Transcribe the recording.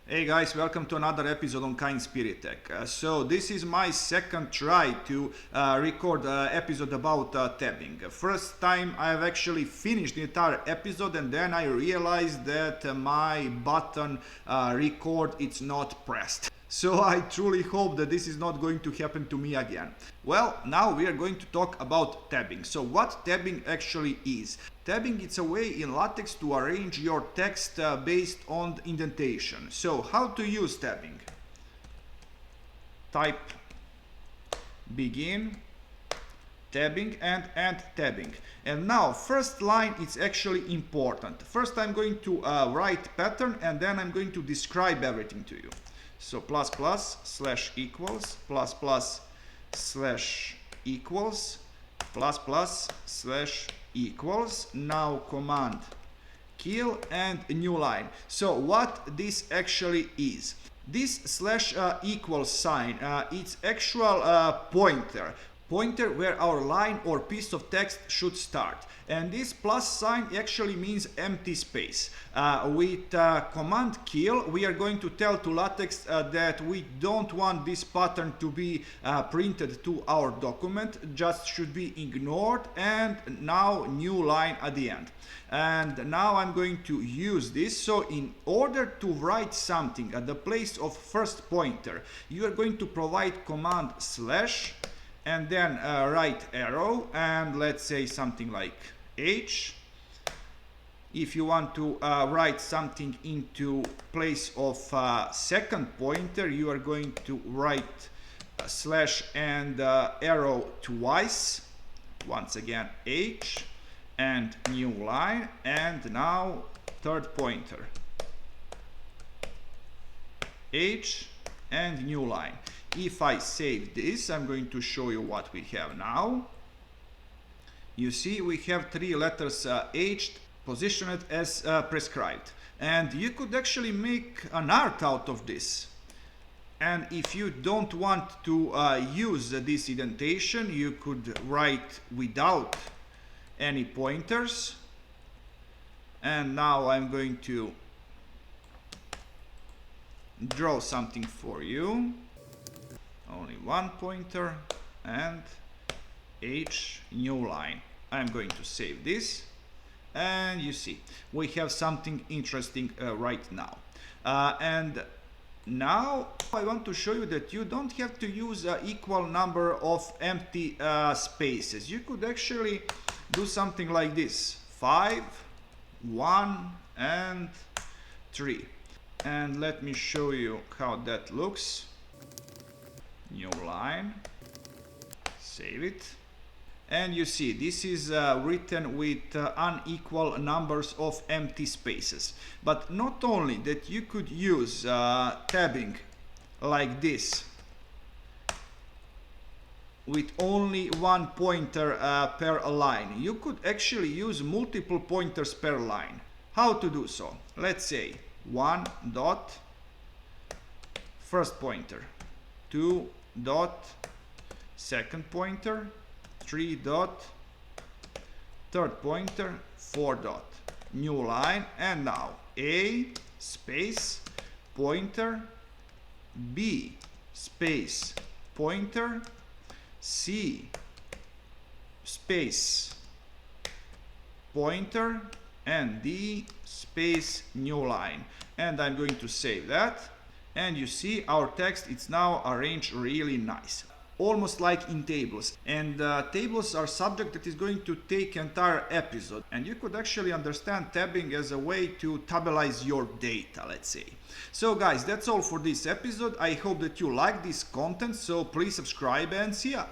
Hey guys, welcome to another episode on Kind Spirit Tech. So this is my second try to record an episode about tabbing. First time I've actually finished the entire episode and then I realized that my button record it's not pressed. So I truly hope that this is not going to happen to me again. Well, now we are going to talk about tabbing. So what tabbing actually is. Tabbing is a way in Latex to arrange your text based on indentation. So how to use tabbing? Type begin tabbing and end tabbing. And now first line is actually important. First I'm going to write pattern and then I'm going to describe everything to you. So plus plus slash equals plus plus slash equals plus plus slash equals. Now command kill and new line. So what this actually is, this slash equals sign, it's actual pointer where our line or piece of text should start, and this plus sign actually means empty space. With command kill we are going to tell to Latex that we don't want this pattern to be printed to our document, just should be ignored, and now new line at the end. And now I'm going to use this. So in order to write something at the place of first pointer, you are going to provide command slash and then right arrow, and let's say something like H. If you want to write something into place of second pointer, you are going to write slash and arrow twice. Once again H and new line, and now third pointer H and new line. If I save this, I'm going to show you what we have now. You see we have three letters H positioned as prescribed, and you could actually make an art out of this. And if you don't want to use this indentation, you could write without any pointers. And now I'm going to draw something for you. Only one pointer and H new line. I'm going to save this, and you see we have something interesting right now. And now I want to show you that you don't have to use an equal number of empty spaces. You could actually do something like this: 5, 1 and 3. And let me show you how that looks. New line, save it, and you see this is written with unequal numbers of empty spaces. But not only that, you could use tabbing like this with only one pointer per line. You could actually use multiple pointers per line. How to do so? Let's say 1 dot first pointer, 2 dot second pointer, 3 dot third pointer, 4 dot new line, and now A space pointer, B space pointer, C space pointer, and D space new line. And I'm going to save that. And you see our text, it's now arranged really nice, almost like in tables. And tables are subject that is going to take entire episode, and you could actually understand tabbing as a way to tabularize your data, let's say. So guys, that's all for this episode. I hope that you like this content, so please subscribe and see ya.